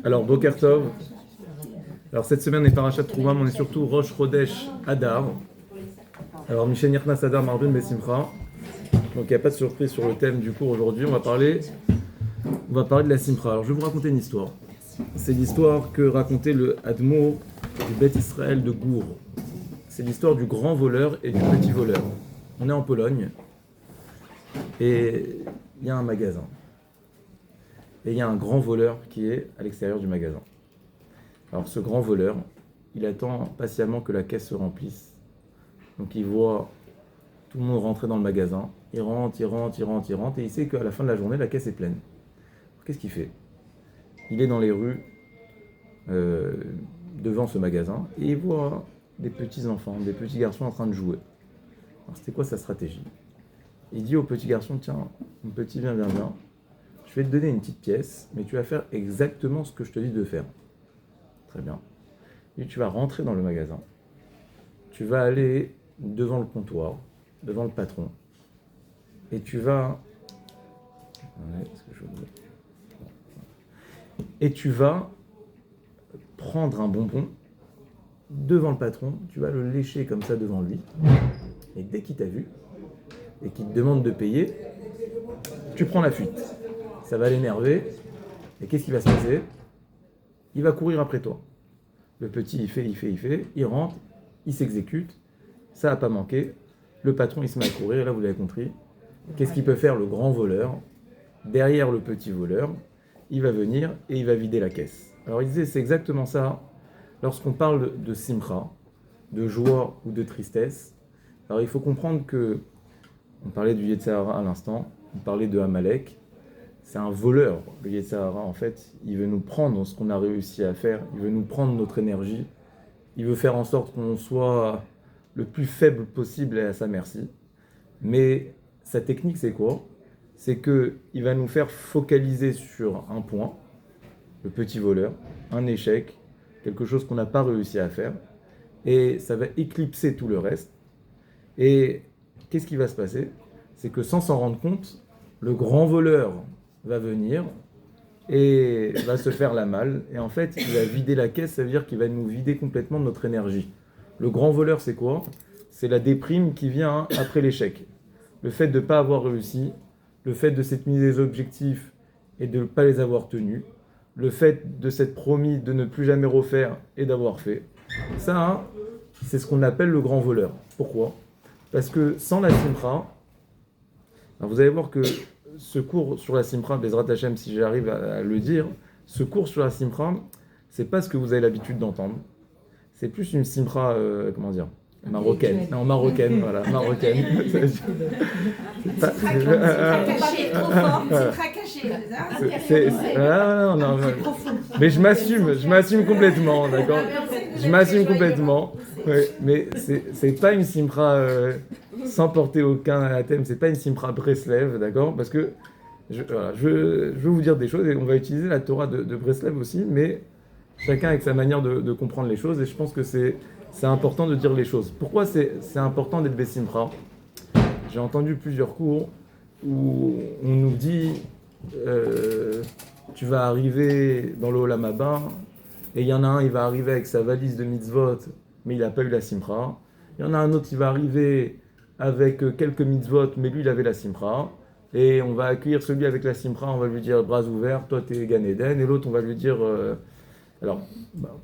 Alors, Boker Tov. Alors, cette semaine, on est Parashat Trouma, mais on est surtout Rosh Chodesh Adar. Alors, Michel Nirnas Adar Marbin Besimcha. Donc, il n'y a pas de surprise sur le thème du cours aujourd'hui. On va parler de la Simcha. Alors, je vais vous raconter une histoire. C'est l'histoire que racontait le Admo du Beth Israël de Gour. C'est l'histoire du grand voleur et du petit voleur. On est en Pologne et il y a un magasin. Et il y a un grand voleur qui est à l'extérieur du magasin. Alors ce grand voleur, il attend patiemment que la caisse se remplisse. Donc il voit tout le monde rentrer dans le magasin. Il rentre, et il sait qu'à la fin de la journée, la caisse est pleine. Alors, qu'est-ce qu'il fait? Il est dans les rues, devant ce magasin, et il voit des petits enfants, des petits garçons en train de jouer. Alors c'était quoi sa stratégie? Il dit au petit garçon, tiens, mon petit, viens. Je vais te donner une petite pièce, mais tu vas faire exactement ce que je te dis de faire. Très bien. Et tu vas rentrer dans le magasin. Tu vas aller devant le comptoir, devant le patron. Et tu vas... Et tu vas prendre un bonbon devant le patron. Tu vas le lécher comme ça devant lui. Et dès qu'il t'a vu, et qu'il te demande de payer, tu prends la fuite. Ça va l'énerver, et qu'est-ce qui va se passer? Il va courir après toi. Le petit, il fait, il rentre, il s'exécute, ça n'a pas manqué, le patron, il se met à courir, et là, vous l'avez compris, qu'est-ce qu'il peut faire le grand voleur? Derrière le petit voleur, il va venir et il va vider la caisse. Alors, il disait, c'est exactement ça, lorsqu'on parle de simcha, de joie ou de tristesse. Alors, il faut comprendre que, on parlait du Yetzer Hara à l'instant, on parlait de Amalek. C'est un voleur, le Yetzer Hara, en fait. Il veut nous prendre ce qu'on a réussi à faire. Il veut nous prendre notre énergie. Il veut faire en sorte qu'on soit le plus faible possible et à sa merci. Mais sa technique, c'est quoi? C'est qu'il va nous faire focaliser sur un point, le petit voleur, un échec, quelque chose qu'on n'a pas réussi à faire. Et ça va éclipser tout le reste. Et qu'est-ce qui va se passer? C'est que sans s'en rendre compte, le grand voleur va venir et va se faire la malle. Et en fait, il va vider la caisse, ça veut dire qu'il va nous vider complètement de notre énergie. Le grand voleur, c'est quoi? C'est la déprime qui vient après l'échec. Le fait de ne pas avoir réussi, le fait de s'être mis des objectifs et de ne pas les avoir tenus, le fait de s'être promis de ne plus jamais refaire et d'avoir fait. Ça, c'est ce qu'on appelle le grand voleur. Pourquoi? Parce que sans la simcha, alors vous allez voir que ce cours sur la simcha, Bezrat Hashem, si j'arrive à le dire, ce cours sur la simcha, c'est pas ce que vous avez l'habitude d'entendre. C'est plus une simcha, marocaine. Non, marocaine, voilà, marocaine. Simcha caché, trop fort, simcha caché. Non. Mais je m'assume complètement, d'accord? Je m'assume complètement. Ouais, mais c'est pas une simcha sans porter aucun anathème, c'est pas une simcha Breslev, d'accord? Parce que je veux vous dire des choses et on va utiliser la Torah de Breslev aussi, mais chacun avec sa manière de comprendre les choses et je pense que c'est important de dire les choses. Pourquoi c'est important d'être Bessimcha? J'ai entendu plusieurs cours où on nous dit tu vas arriver dans le Olam Haba et il y en a un, il va arriver avec sa valise de mitzvot mais il n'a pas eu la simcha. Il y en a un autre qui va arriver avec quelques mitzvot, mais lui, il avait la simcha. Et on va accueillir celui avec la simcha, on va lui dire bras ouverts, toi t'es Gan Eden. Et l'autre, on va lui dire...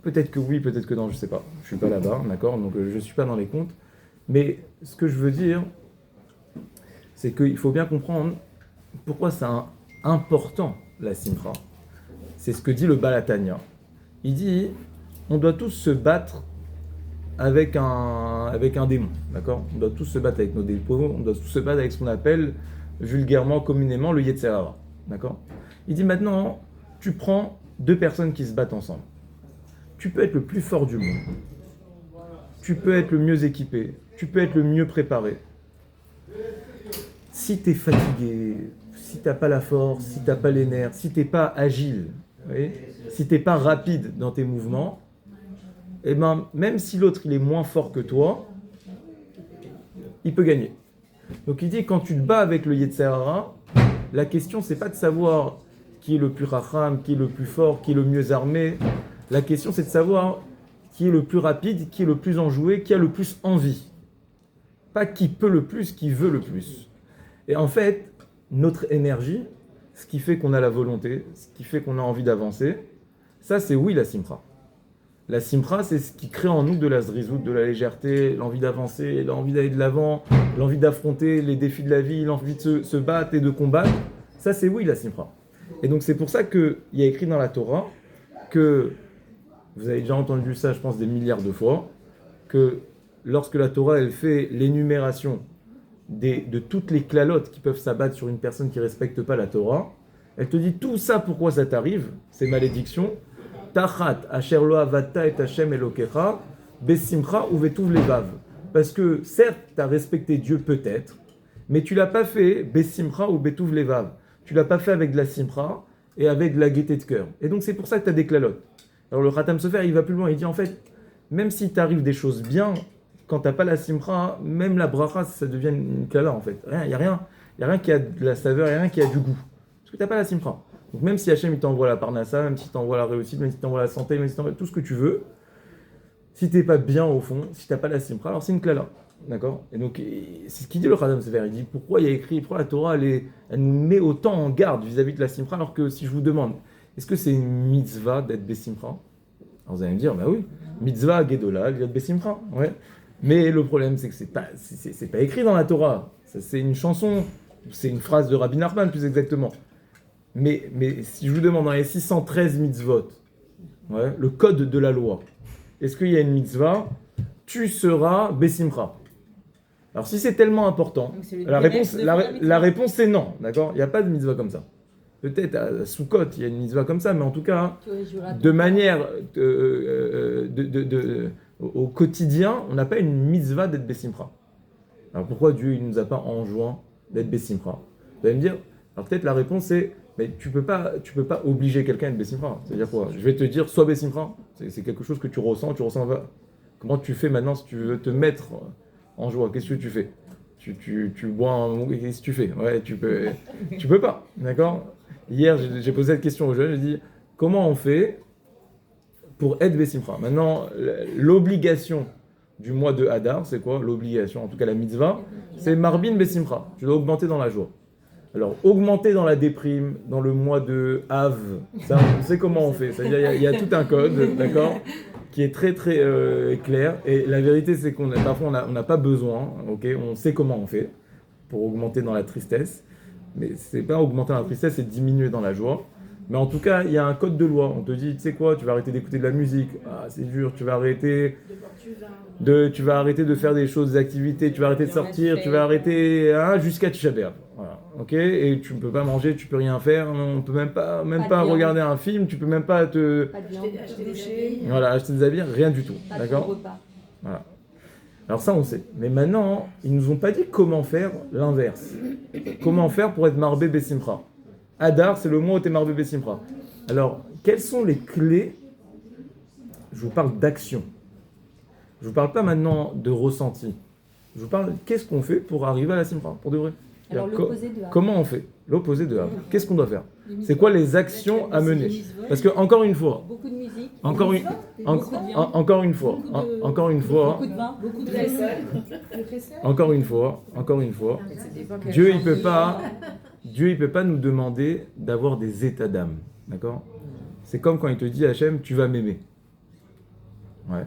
peut-être que oui, peut-être que non, je sais pas. Je suis pas là-bas, d'accord? Donc je suis pas dans les comptes. Mais ce que je veux dire, c'est qu'il faut bien comprendre pourquoi c'est important, la simcha. C'est ce que dit le Balatania. Il dit, on doit tous se battre avec un démon, d'accord? On doit tous se battre avec nos dépôts, on doit tous se battre avec ce qu'on appelle vulgairement, communément, le Yetzer Hara, d'accord? Il dit maintenant, tu prends deux personnes qui se battent ensemble. Tu peux être le plus fort du monde, tu peux être le mieux équipé, tu peux être le mieux préparé. Si tu es fatigué, si tu n'as pas la force, si tu n'as pas les nerfs, si tu n'es pas agile, vous voyez, si tu n'es pas rapide dans tes mouvements, et ben, même si l'autre il est moins fort que toi, il peut gagner. Donc il dit quand tu te bats avec le Yetzer Hara, la question c'est pas de savoir qui est le plus racham, qui est le plus fort, qui est le mieux armé. La question, c'est de savoir qui est le plus rapide, qui est le plus enjoué, qui a le plus envie. Pas qui peut le plus, qui veut le plus. Et en fait, notre énergie, ce qui fait qu'on a la volonté, ce qui fait qu'on a envie d'avancer, ça c'est oui la simra. La simra, c'est ce qui crée en nous de la zrizout, de la légèreté, l'envie d'avancer, l'envie d'aller de l'avant, l'envie d'affronter les défis de la vie, l'envie de se battre et de combattre. Ça c'est oui la simra. Et donc c'est pour ça qu'il y a écrit dans la Torah que, vous avez déjà entendu ça je pense des milliards de fois, que lorsque la Torah elle fait l'énumération de toutes les clalotes qui peuvent s'abattre sur une personne qui ne respecte pas la Torah, elle te dit tout ça pourquoi ça t'arrive, ces malédictions, Tachat, Asher lo avata et Hashem Elokecha, Besimcha ou Vetuv Levav. Parce que certes, tu as respecté Dieu peut-être, mais tu ne l'as pas fait Besimcha ou Betuv Levav. Tu ne l'as pas fait avec de la simcha et avec de la gaieté de cœur. Et donc c'est pour ça que tu as des clalotes. Alors le Khatam Sofer, il va plus loin, il dit en fait, même si t'arrives des choses bien, quand t'as pas la simcha, même la bracha, ça devient une klala en fait. Il n'y a rien qui a de la saveur, il n'y a rien qui a du goût. Parce que t'as pas la simcha. Donc même si Hachem il t'envoie la parnassa, même si t'envoie la réussite, même si t'envoie la santé, même si t'envoie tout ce que tu veux, si t'es pas bien au fond, si t'as pas la simcha, alors c'est une klala. D'accord? Et donc c'est ce qu'il dit le Khatam Sofer. Il dit pourquoi il y a écrit, pourquoi la Torah elle nous met autant en garde vis-à-vis de la simcha, alors que si je vous demande, est-ce que c'est une mitzvah d'être besimcha? Alors vous allez me dire, bah oui, mitzvah gedola, liot besimcha, ouais. Mais le problème, c'est que c'est pas écrit dans la Torah. Ça, c'est une chanson, c'est une phrase de Rabbi Nachman, plus exactement. Mais si je vous demande dans les 613 mitzvot, ouais, le code de la loi, est-ce qu'il y a une mitzvah? Tu seras besimcha. Alors si c'est tellement important, la réponse c'est non, d'accord? Il n'y a pas de mitzvah comme ça. Peut-être à Soukot, il y a une mitzvah comme ça, mais en tout cas, de manière au quotidien, on n'a pas une mitzvah d'être besimcha. Alors pourquoi Dieu ne nous a pas enjoint d'être besimcha? Vous allez me dire, alors peut-être la réponse c'est, mais tu peux pas obliger quelqu'un à être besimcha. C'est-à-dire quoi? Je vais te dire, sois besimcha. C'est quelque chose que tu ressens pas. Comment tu fais maintenant si tu veux te mettre en joie? Qu'est-ce que tu fais? Tu bois un... Qu'est-ce que tu fais? Ouais, tu peux pas, d'accord? Hier, j'ai posé cette question aux jeunes, j'ai dit, comment on fait pour être besimcha? Maintenant, l'obligation du mois de Hadar, c'est quoi? L'obligation, en tout cas la mitzvah, c'est marbin besimcha. Tu dois augmenter dans la joie. Alors, augmenter dans la déprime, dans le mois de Av, ça, on sait comment on fait. C'est-à-dire, il y a tout un code, d'accord, qui est très très clair. Et la vérité, c'est parfois on n'a pas besoin, ok? On sait comment on fait pour augmenter dans la tristesse. Mais c'est pas augmenter dans la tristesse, c'est diminuer dans la joie. Mais en tout cas, il y a un code de loi. On te dit, tu sais quoi, tu vas arrêter d'écouter de la musique. Ah, c'est dur, tu vas arrêter de faire des choses, des activités, tu vas arrêter de sortir, tu vas arrêter jusqu'à Tisha B'Av. Voilà, ok? Et tu ne peux pas manger, tu peux rien faire, on peut même pas regarder un film, tu peux même pas acheter des habits, rien du tout. D'accord? Voilà. Alors ça, on sait. Mais maintenant, ils nous ont pas dit comment faire l'inverse. Comment faire pour être marbé besimcha. Hadar, c'est le mois où tu es marbé besimcha. Alors, quelles sont les clés? Je vous parle d'action. Je vous parle pas maintenant de ressenti. Je vous parle qu'est-ce qu'on fait pour arriver à la simcha, pour de vrai. Alors, l'opposé de Havre. Comment on fait? L'opposé de Havre. Qu'est-ce qu'on doit faire? C'est quoi les actions à mener? Parce que, encore une fois, beaucoup de musique, encore une fois, Beaucoup de vaisselle. encore une fois, Dieu il peut pas nous demander d'avoir des états d'âme, d'accord? C'est comme quand il te dit Hachem, tu vas m'aimer. Ouais.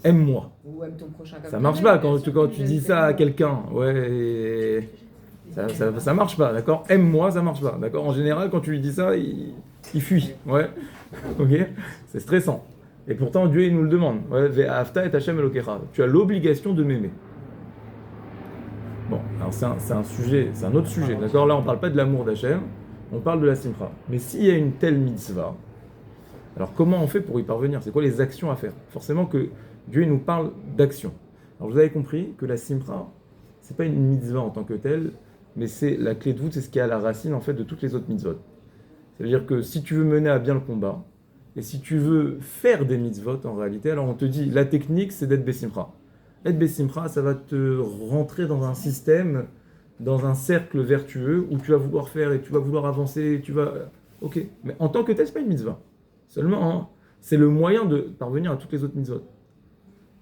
Aime-moi. Ou aime ton prochain comme ça marche pas quand tu dis ça à quelqu'un. Ouais. Ça marche pas, d'accord? Aime-moi, ça marche pas, d'accord? En général, quand tu lui dis ça, il fuit, ouais. Ok? C'est stressant. Et pourtant, Dieu, il nous le demande. Ouais, Ve'ahavta et Hashem Elokecha. Tu as l'obligation de m'aimer. Bon, alors c'est un sujet, c'est un autre sujet, d'accord? Là, on parle pas de l'amour d'Hachem, on parle de la simcha. Mais s'il y a une telle mitzvah, alors comment on fait pour y parvenir? C'est quoi les actions à faire? Forcément que Dieu, il nous parle d'action. Alors vous avez compris que la simcha, c'est pas une mitzvah en tant que telle, mais c'est la clé de voûte, c'est ce qui est à la racine en fait de toutes les autres mitzvot. C'est-à-dire que si tu veux mener à bien le combat, et si tu veux faire des mitzvot en réalité, alors on te dit, la technique c'est d'être besimcha. Être besimcha, ça va te rentrer dans un système dans un cercle vertueux où tu vas vouloir faire et tu vas vouloir avancer, et tu vas... Ok, mais en tant que tel, c'est pas une mitzvah. Seulement, hein, c'est le moyen de parvenir à toutes les autres mitzvot.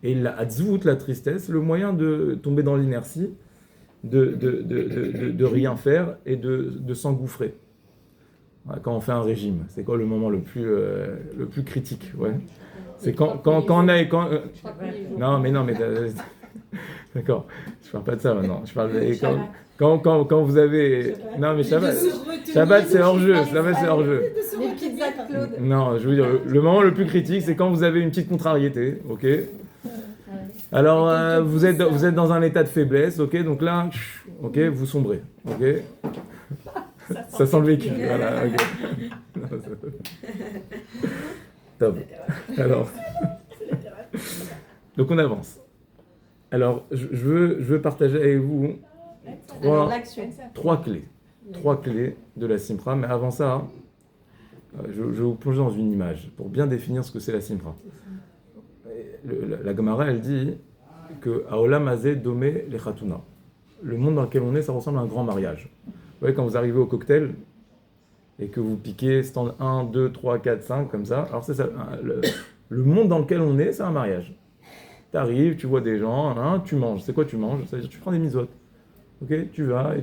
Et la hatzvut, la tristesse, le moyen de tomber dans l'inertie, de rien faire et de s'engouffrer. Quand on fait un régime, c'est quoi le moment le plus critique, ouais. C'est quand on a... Non, mais d'accord, je parle pas de ça maintenant. Je parle quand vous avez... Non, mais Shabbat c'est hors-jeu. Shabbat, c'est hors-jeu. Les pizzas de Claude. Non, je veux dire, le moment le plus critique, c'est quand vous avez une petite contrariété, ok. Alors, vous êtes dans un état de faiblesse, ok. Donc là, ok, vous sombrez, ok. Ça sent le vécu, voilà, ok. Top. Alors, donc on avance. Alors, je veux partager avec vous trois clés de la Simcha. Mais avant ça, je vais vous plonger dans une image pour bien définir ce que c'est la Simcha. La Gemara, elle dit que Haolam Hazeh Domé le Chatuna. Le monde dans lequel on est, ça ressemble à un grand mariage. Vous voyez, quand vous arrivez au cocktail et que vous piquez stand 1, 2, 3, 4, 5, comme ça, alors c'est ça, le monde dans lequel on est, c'est un mariage. Tu arrives, tu vois des gens, hein, tu manges. C'est quoi tu manges? Ça veut dire tu prends des misotes. Ok, tu vas,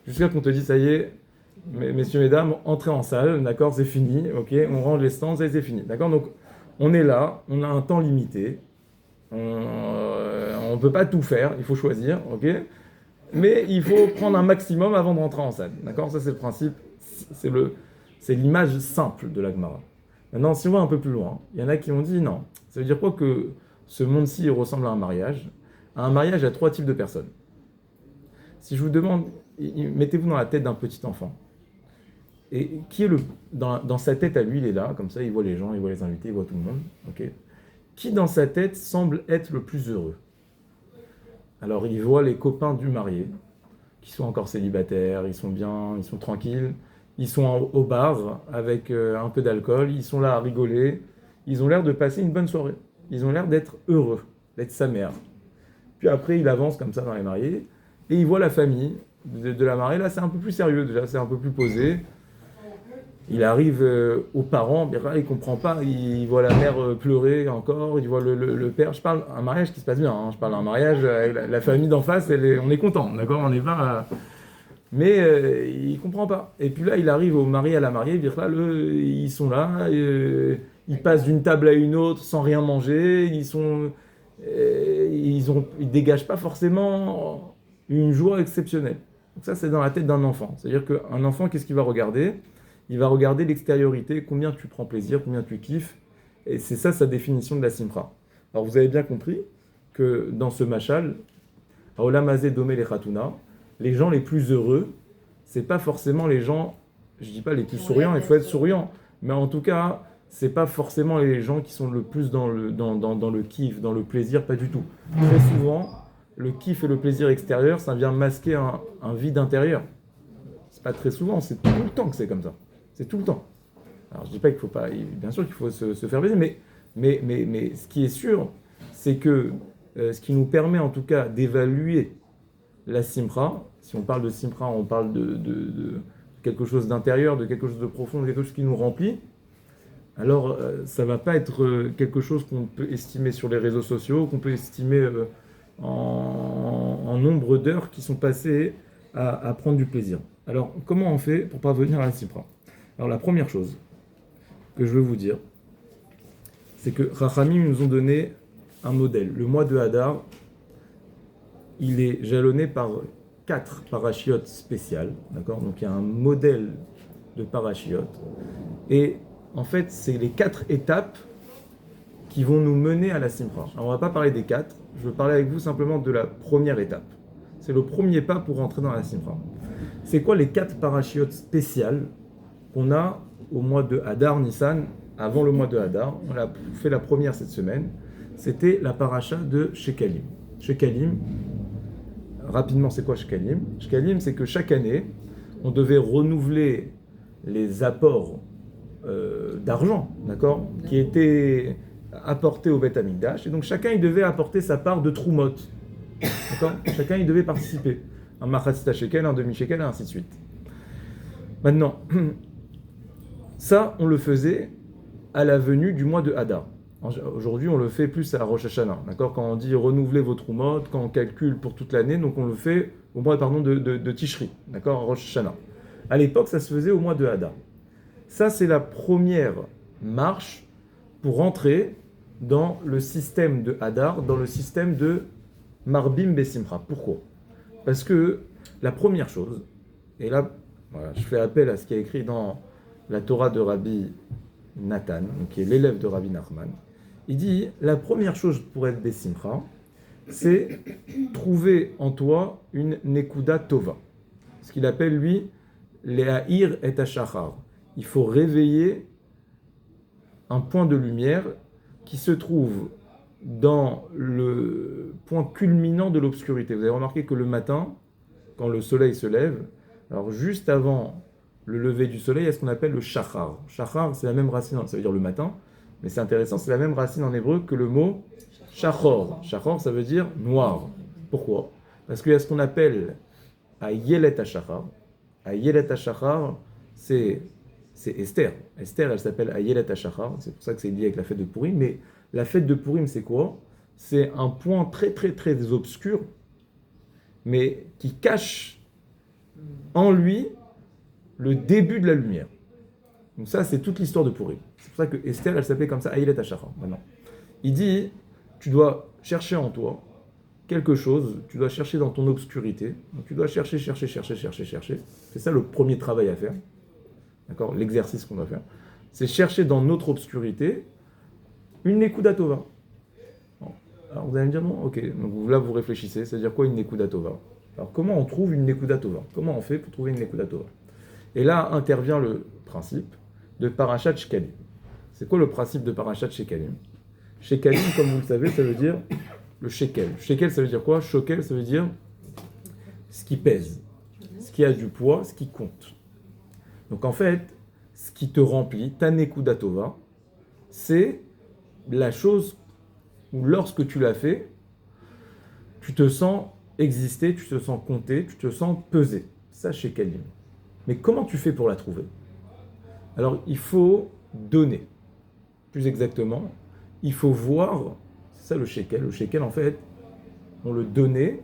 jusqu'à qu'on te dise, ça y est, messieurs, mesdames, entrez en salle, d'accord, c'est fini, ok, on range les stands, c'est fini, d'accord. Donc, on est là, on a un temps limité, on ne peut pas tout faire, il faut choisir, ok, mais il faut prendre un maximum avant de rentrer en salle, d'accord. Ça, c'est le principe, c'est l'image simple de la Gemara. Maintenant, si on va un peu plus loin, il y en a qui ont dit, non, ça veut dire quoi que ce monde-ci ressemble à un mariage? À un mariage, il y a 3 types de personnes. Si je vous demande, mettez-vous dans la tête d'un petit enfant. Et qui est dans sa tête à lui, il est là, comme ça, il voit les gens, il voit les invités, il voit tout le monde. Okay. Qui dans sa tête semble être le plus heureux? Alors il voit les copains du marié, qui sont encore célibataires, ils sont bien, ils sont tranquilles, ils sont au bar avec un peu d'alcool, ils sont là à rigoler, ils ont l'air de passer une bonne soirée, ils ont l'air d'être heureux, d'être sa mère. Puis après il avance comme ça dans les mariés, et il voit la famille de la mariée, là c'est un peu plus sérieux déjà, c'est un peu plus posé. Il arrive aux parents, bien là, il ne comprend pas, il voit la mère pleurer encore, il voit le père. Je parle d'un mariage qui se passe bien, hein. Je parle d'un mariage, la famille d'en face, on est content, d'accord, on n'est pas... Mais il ne comprend pas. Et puis là, il arrive au mari à la mariée, bien là, ils sont là, ils passent d'une table à une autre sans rien manger, ils dégagent pas forcément une joie exceptionnelle. Donc ça, c'est dans la tête d'un enfant. C'est-à-dire qu'un enfant, qu'est-ce qu'il va regarder? Il va regarder l'extériorité, combien tu prends plaisir, combien tu kiffes. Et c'est ça sa définition de la simcha. Alors vous avez bien compris que dans ce machal, Haolam Hazeh Domé le Chatuna, les gens les plus heureux, c'est pas forcément les gens, je dis pas les plus souriants, il faut être souriant, mais en tout cas, c'est pas forcément les gens qui sont le plus dans le kiff, dans le plaisir, pas du tout. Très souvent, le kiff et le plaisir extérieur, ça vient masquer un vide intérieur. C'est pas très souvent, c'est tout le temps que c'est comme ça. C'est tout le temps. Alors je dis pas qu'il faut pas, bien sûr qu'il faut se faire plaisir, mais ce qui est sûr, c'est que ce qui nous permet en tout cas d'évaluer la simcha, si on parle de simcha, on parle de quelque chose d'intérieur, de quelque chose de profond, de quelque chose qui nous remplit, alors ça va pas être quelque chose qu'on peut estimer sur les réseaux sociaux, qu'on peut estimer en nombre d'heures qui sont passées à prendre du plaisir. Alors comment on fait pour parvenir à la simcha? Alors la première chose que je veux vous dire, c'est que Chachamim nous ont donné un modèle. Le mois de Hadar, il est jalonné par 4 parachiotes spéciales, d'accord? Donc il y a un modèle de parachiotes. Et en fait, c'est les 4 étapes qui vont nous mener à la simcha. Alors on ne va pas parler des 4, je veux parler avec vous simplement de la première étape. C'est le premier pas pour rentrer dans la simcha. C'est quoi les 4 parachiotes spéciales qu'on a au mois de Hadar, Nissan, avant le mois de Hadar? On a fait la première cette semaine. C'était la paracha de Shekalim. Shekalim, rapidement, c'est quoi Shekalim? Shekalim, c'est que chaque année, on devait renouveler les apports d'argent, d'accord, qui étaient apportés au Beth Amikdash. Et donc chacun, il devait apporter sa part de Troumot. D'accord? Chacun, il devait participer. un machatzita shekel, un demi-shekel, et ainsi de suite. Maintenant, ça, on le faisait à la venue du mois de Hadar. Aujourd'hui, on le fait plus à Rosh Hashanah, d'accord? Quand on dit renouveler vos trumot, quand on calcule pour toute l'année, donc on le fait au mois, de Tishri, d'accord? Rosh Hashanah. À l'époque, ça se faisait au mois de Hadar. Ça, c'est la première marche pour rentrer dans le système de Hadar, dans le système de Marbim Besimcha. Pourquoi? Parce que la première chose, et là, voilà, je fais appel à ce qui est écrit dans la Torah de Rabbi Nathan, donc qui est l'élève de Rabbi Nachman. Il dit, la première chose pour être Besimcha, c'est trouver en toi une Nekuda Tova. Ce qu'il appelle, lui, Le'ahir et Hashachar. Il faut réveiller un point de lumière qui se trouve dans le point culminant de l'obscurité. Vous avez remarqué que le matin, quand le soleil se lève, alors juste avant le lever du soleil, il y a ce qu'on appelle le shachar. Shachar, c'est la même racine, ça veut dire le matin, mais c'est intéressant, c'est la même racine en hébreu que le mot shachor. Shachor, ça veut dire noir. Pourquoi? Parce qu'il y a ce qu'on appelle Ayelet HaShachar. Ayelet HaShachar, c'est Esther. Esther, elle s'appelle Ayelet HaShachar, c'est pour ça que c'est lié avec la fête de Purim, mais la fête de Purim, c'est quoi? C'est un point très très très obscur, mais qui cache en lui le début de la lumière. Donc ça, c'est toute l'histoire de Purim. C'est pour ça que Esther, elle s'appelait comme ça, Ayelet HaShachar. Maintenant, il dit, tu dois chercher en toi quelque chose, tu dois chercher dans ton obscurité. Donc tu dois chercher. C'est ça le premier travail à faire. D'accord? L'exercice qu'on doit faire. C'est chercher dans notre obscurité une Nekuda Tova. Alors vous allez me dire, non, ok, donc là vous réfléchissez, c'est-à-dire quoi une Nekuda Tova? Alors comment on trouve une Nekuda Tova? Comment on fait pour trouver une Nekuda Tova? Et là intervient le principe de Parashat Shekalim. C'est quoi le principe de Parashat Shekalim? Shekalim, comme vous le savez, ça veut dire le shekel. Shekel, ça veut dire quoi? Shokel, ça veut dire ce qui pèse, ce qui a du poids, ce qui compte. Donc en fait, ce qui te remplit, ta Nekuda Tova, c'est la chose où lorsque tu l'as fait, tu te sens exister, tu te sens compter, tu te sens peser. Ça, Shekalim. Mais comment tu fais pour la trouver? Alors, il faut donner. Plus exactement, il faut voir, c'est ça le shekel. Le shekel, en fait, on donnait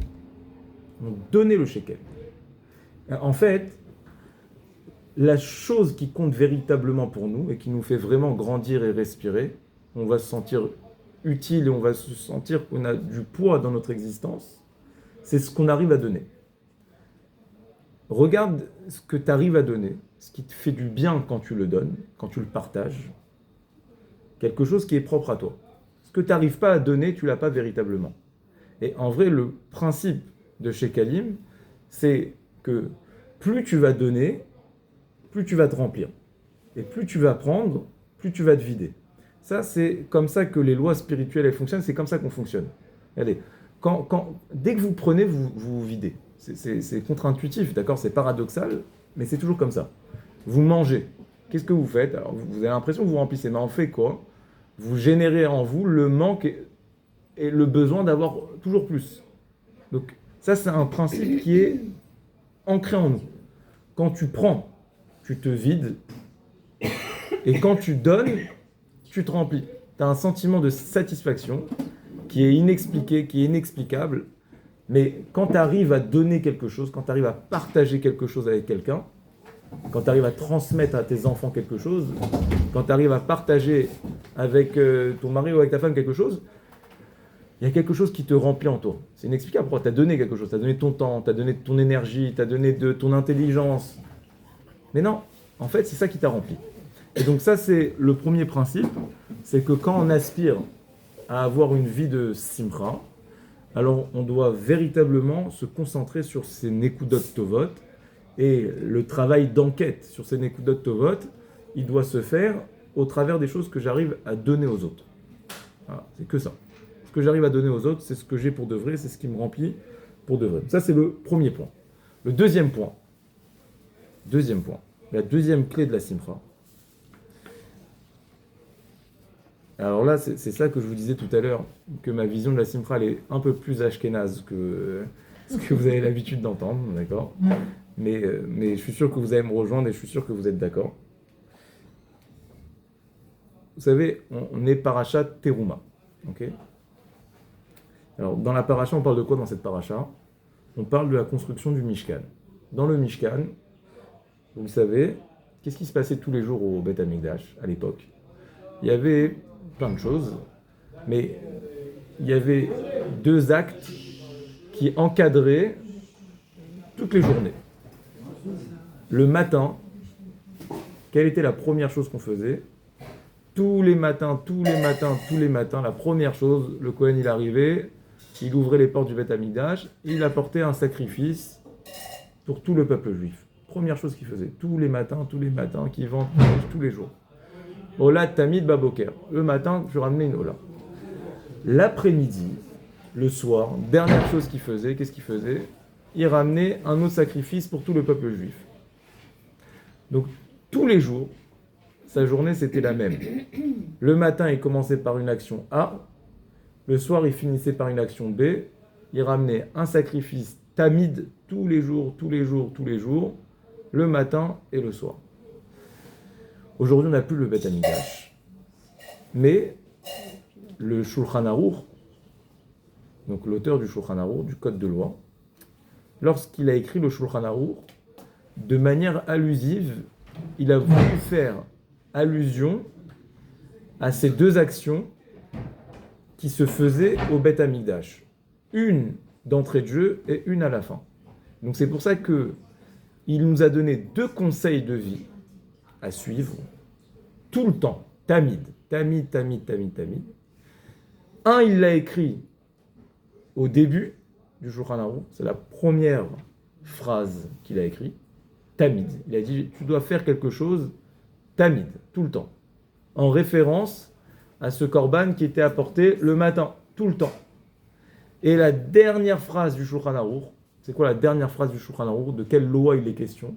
le shekel. En fait, la chose qui compte véritablement pour nous et qui nous fait vraiment grandir et respirer, on va se sentir utile et on va se sentir qu'on a du poids dans notre existence, c'est ce qu'on arrive à donner. Regarde ce que tu arrives à donner, ce qui te fait du bien quand tu le donnes, quand tu le partages. Quelque chose qui est propre à toi. Ce que tu n'arrives pas à donner, tu ne l'as pas véritablement. Et en vrai, le principe de Shekalim, c'est que plus tu vas donner, plus tu vas te remplir. Et plus tu vas prendre, plus tu vas te vider. Ça, c'est comme ça que les lois spirituelles elles fonctionnent, c'est comme ça qu'on fonctionne. Regardez, dès que vous prenez, vous vous videz. C'est contre-intuitif, d'accord? C'est paradoxal, mais c'est toujours comme ça. Vous mangez. Qu'est-ce que vous faites? Alors, vous avez l'impression que vous remplissez, mais en fait quoi? Vous générez en vous le manque et le besoin d'avoir toujours plus. Donc, ça, c'est un principe qui est ancré en nous. Quand tu prends, tu te vides. Et quand tu donnes, tu te remplis. Tu as un sentiment de satisfaction qui est inexpliqué, qui est inexplicable. Mais quand tu arrives à donner quelque chose, quand tu arrives à partager quelque chose avec quelqu'un, quand tu arrives à transmettre à tes enfants quelque chose, quand tu arrives à partager avec ton mari ou avec ta femme quelque chose, il y a quelque chose qui te remplit en toi. C'est inexplicable. Pourquoi? Tu as donné quelque chose, tu as donné ton temps, tu as donné ton énergie, tu as donné de ton intelligence. Mais non, en fait, c'est ça qui t'a rempli. Et donc ça, c'est le premier principe, c'est que quand on aspire à avoir une vie de simcha, alors on doit véritablement se concentrer sur ces nekudot tovot, et le travail d'enquête sur ces nekudot tovot, il doit se faire au travers des choses que j'arrive à donner aux autres. Voilà, c'est que ça. Ce que j'arrive à donner aux autres, c'est ce que j'ai pour de vrai, c'est ce qui me remplit pour de vrai. Ça, c'est le premier point. Le deuxième point, la deuxième clé de la simcha. Alors là, c'est ça que je vous disais tout à l'heure, que ma vision de la simcha, elle est un peu plus ashkénaze que... ce que vous avez l'habitude d'entendre, d'accord? Mais je suis sûr que vous allez me rejoindre et je suis sûr que vous êtes d'accord. Vous savez, on est parachat Teruma, ok? Alors, dans la paracha, on parle de quoi dans cette paracha? On parle de la construction du Mishkan. Dans le Mishkan, vous le savez, qu'est-ce qui se passait tous les jours au Beth Amikdash à l'époque? Il y avait plein de choses, mais il y avait deux actes qui encadraient toutes les journées. Le matin, quelle était la première chose qu'on faisait? Tous les matins, la première chose, le Kohen il arrivait, il ouvrait les portes du Beth Amikdash, il apportait un sacrifice pour tout le peuple juif. Première chose qu'il faisait, tous les matins, qui vendent tous les jours. Ola Tamid Baboker. Le matin, je ramenais une Ola. L'après-midi, le soir, dernière chose qu'il faisait, qu'est-ce qu'il faisait? Il ramenait un autre sacrifice pour tout le peuple juif. Donc, tous les jours, sa journée, c'était la même. Le matin, il commençait par une action A. Le soir, il finissait par une action B. Il ramenait un sacrifice tamid tous les jours, le matin et le soir. Aujourd'hui, on n'a plus le Beth Amikdash. Mais le Shulchan Aruch, donc l'auteur du Shulchan Aruch, du Code de loi, lorsqu'il a écrit le Shulchan Aruch, de manière allusive, il a voulu faire allusion à ces deux actions qui se faisaient au Beth Amikdash. Une d'entrée de jeu et une à la fin. Donc c'est pour ça que il nous a donné deux conseils de vie à suivre tout le temps. Tamid. Un, il l'a écrit au début du Shulchan Aruch. C'est la première phrase qu'il a écrite. Tamid. Il a dit, tu dois faire quelque chose tamid, tout le temps. En référence à ce korban qui était apporté le matin, tout le temps. Et la dernière phrase du Shulchan Aruch, c'est quoi la dernière phrase du Shulchan Aruch? De quelle loi il est question?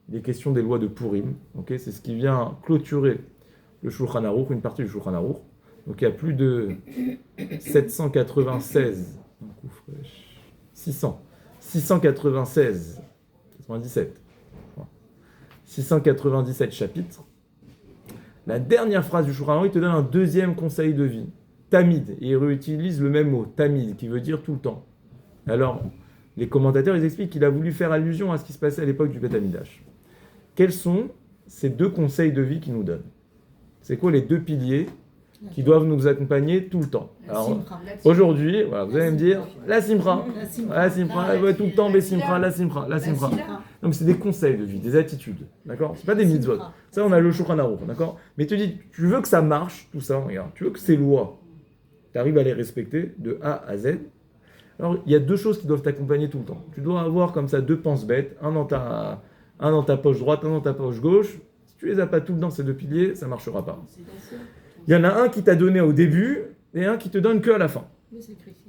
Il est question des lois de Purim. Okay, c'est ce qui vient clôturer le Shulchan Aruch, une partie du Shulchan Aruch. Donc il y a plus de 697 chapitres. La dernière phrase du Shulchan Aruch, il te donne un deuxième conseil de vie. Tamid. Et il réutilise le même mot, tamid, qui veut dire tout le temps. Alors, les commentateurs, ils expliquent qu'il a voulu faire allusion à ce qui se passait à l'époque du Beth Amikdash. Quels sont ces deux conseils de vie qu'il nous donne? C'est quoi les deux piliers qui doivent nous accompagner tout le temps? Alors, aujourd'hui, voilà, vous allez me dire, la simra, tout le temps, mais simra, la simra. Donc c'est des conseils de vie, des attitudes, d'accord? C'est pas des mitzvot. Ça, on a le Shulchan Aruch, d'accord? Mais tu dis, tu veux que ça marche, tout ça, regarde, tu veux que ces lois, tu arrives à les respecter de A à Z. Alors, il y a deux choses qui doivent t'accompagner tout le temps. Tu dois avoir comme ça deux pense-bêtes, un dans ta poche droite, un dans ta poche gauche. Si tu les as pas tout le temps, ces deux piliers, ça marchera pas. Il y en a un qui t'a donné au début et un qui te donne que à la fin.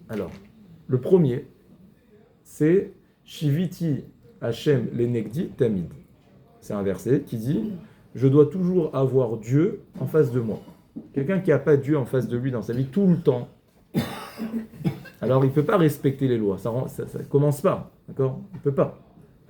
Alors, le premier, c'est Shiviti Hashem Lenegdi Tamid. C'est un verset qui dit « Je dois toujours avoir Dieu en face de moi ». Quelqu'un qui n'a pas Dieu en face de lui dans sa vie tout le temps, alors il ne peut pas respecter les lois. Ça ne commence pas, d'accord? Il ne peut pas.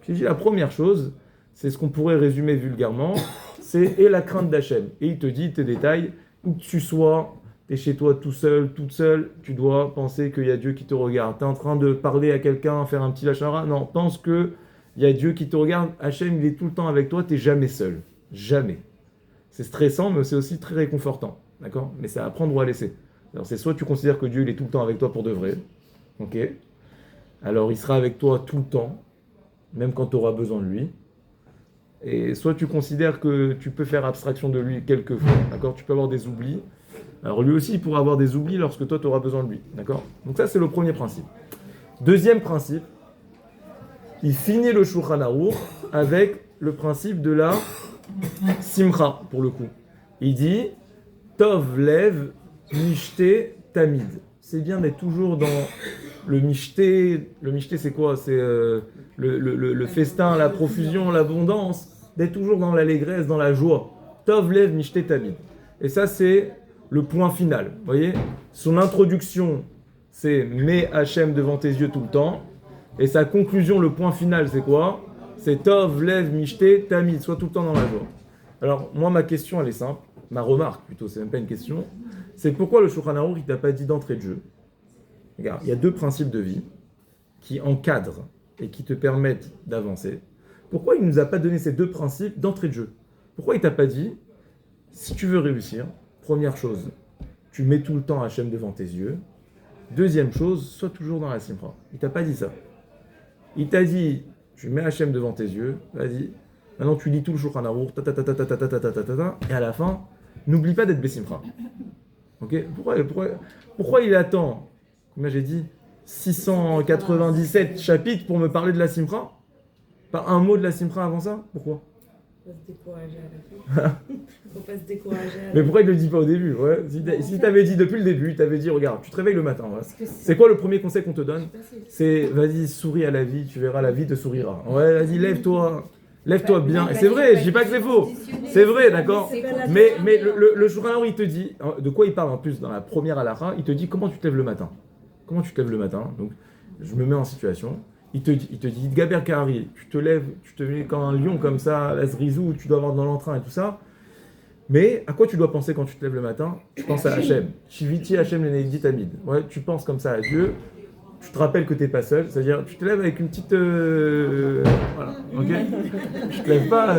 J'ai dit la première chose, c'est ce qu'on pourrait résumer vulgairement, c'est « et la crainte d'Hachem ». Et il te dit, il te détaille, où que tu sois, tu es chez toi tout seul, toute seule, tu dois penser qu'il y a Dieu qui te regarde. Tu es en train de parler à quelqu'un, faire un petit lachara, non, pense qu'il y a Dieu qui te regarde, Hachem il est tout le temps avec toi, tu n'es jamais seul. Jamais. C'est stressant, mais c'est aussi très réconfortant, d'accord? Mais c'est à prendre ou à laisser. Alors c'est soit tu considères que Dieu il est tout le temps avec toi pour de vrai, ok? Alors il sera avec toi tout le temps, même quand tu auras besoin de lui. Et soit tu considères que tu peux faire abstraction de lui quelquefois, d'accord? Tu peux avoir des oublis. Alors lui aussi il pourra avoir des oublis lorsque toi tu auras besoin de lui, d'accord? Donc ça c'est le premier principe. Deuxième principe, il finit le Shulchan Aruch avec le principe de la simcha, pour le coup. Il dit Tov lev mishte tamid. C'est bien d'être toujours dans le mishte. Le mishte c'est quoi? C'est le festin, la profusion, l'abondance. D'être toujours dans l'allégresse, dans la joie. Tov lev mishte tamid. Et ça c'est le point final. Vous voyez? Son introduction c'est mets Hachem devant tes yeux tout le temps. Et sa conclusion, le point final, c'est quoi? C'est Tov, Lev, Mishte, Tamid, soit tout le temps dans la joie. Alors, moi, ma question, elle est simple. Ma remarque, plutôt, c'est même pas une question. C'est pourquoi le Shulchan Aruch, il t'a pas dit d'entrée de jeu. Regarde, il y a 2 principes de vie qui encadrent et qui te permettent d'avancer. Pourquoi il ne nous a pas donné ces 2 principes d'entrée de jeu? Pourquoi il t'a pas dit, si tu veux réussir, première chose, tu mets tout le temps Hachem devant tes yeux. Deuxième chose, sois toujours dans la simra. Il t'a pas dit ça. Il t'a dit, tu mets Hachem devant tes yeux, vas-y, maintenant tu lis tout le Shulchan Aruch, et à la fin, n'oublie pas d'être Bessimra. Ok? Pourquoi il attend, comme j'ai dit, 697 chapitres pour me parler de la Simra? Pas un mot de la Simra avant ça? Pourquoi? Faut pas se décourager à la fin. Faut pas se décourager à la Mais pourquoi il ne le dit pas au début? Ouais. Si t'avais dit depuis le début, il t'avait dit, regarde, tu te réveilles le matin. Ouais. C'est quoi le premier conseil qu'on te donne? C'est, vas-y, souris à la vie, tu verras, la vie te sourira. Ouais, vas-y, lève-toi. Lève-toi bien. Et c'est vrai, je dis pas que c'est faux. C'est vrai, d'accord? Mais le Shulchan Aruch, il te dit, de quoi il parle en plus dans la première halakha, il te dit comment tu te lèves le matin. Comment tu te lèves le matin? Donc, je me mets en situation. Il te dit, Gaber Kahari, tu te lèves, tu te mets comme un lion comme ça, la zrizou, tu dois avoir dans l'entrain et tout ça. Mais à quoi tu dois penser quand tu te lèves le matin? Tu penses à Hachem. Shiviti Hachem Leneidi Tamid. Ouais, tu penses comme ça à Dieu. Tu te rappelles que tu n'es pas seul. C'est-à-dire, tu te lèves avec une petite... voilà, ok? Tu te lèves pas...